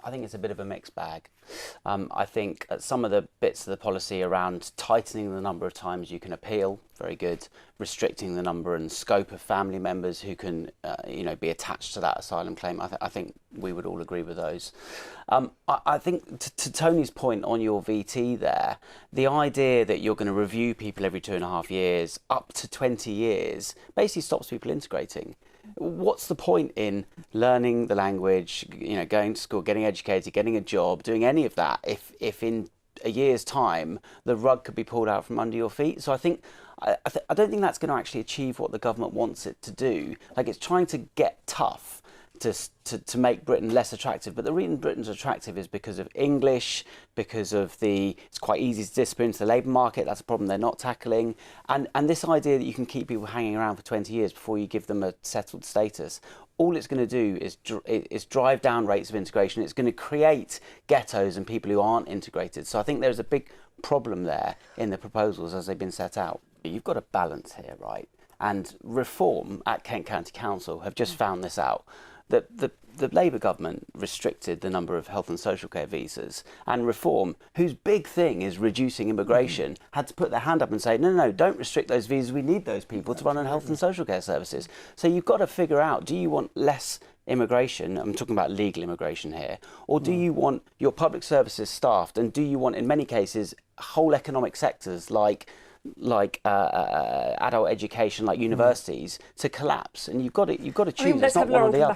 I think it's a bit of a mixed bag. I think some of the bits of the policy around tightening the number of times you can appeal, very good. Restricting the number and scope of family members who can, be attached to that asylum claim. I think we would all agree with those. I think to Tony's point on your VT there, the idea that you're going to review people every 2.5 years, up to 20 years, basically stops people integrating. What's the point in learning the language, going to school, getting educated, getting a job, doing any of that if in a year's time the rug could be pulled out from under your feet? So I don't think that's going to actually achieve what the government wants it to do. Like, it's trying to get tough to make Britain less attractive. But the reason Britain's attractive is because of English, because of it's quite easy to disappear into the labour market. That's a problem they're not tackling. And this idea that you can keep people hanging around for 20 years before you give them a settled status, all it's going to do is drive down rates of integration. It's going to create ghettos and people who aren't integrated. So I think there's a big problem there in the proposals as they've been set out. You've got a balance here, right? And Reform at Kent County Council have just found this out. The Labour government restricted the number of health and social care visas, and Reform, whose big thing is reducing immigration, had to put their hand up and say, no, don't restrict those visas. We need those people to run on health and social care services. So you've got to figure out, do you want less immigration? I'm talking about legal immigration here. Or do you want your public services staffed? And do you want, in many cases, whole economic sectors like adult education, like universities, to collapse? And you've got to choose. It's not one or the other.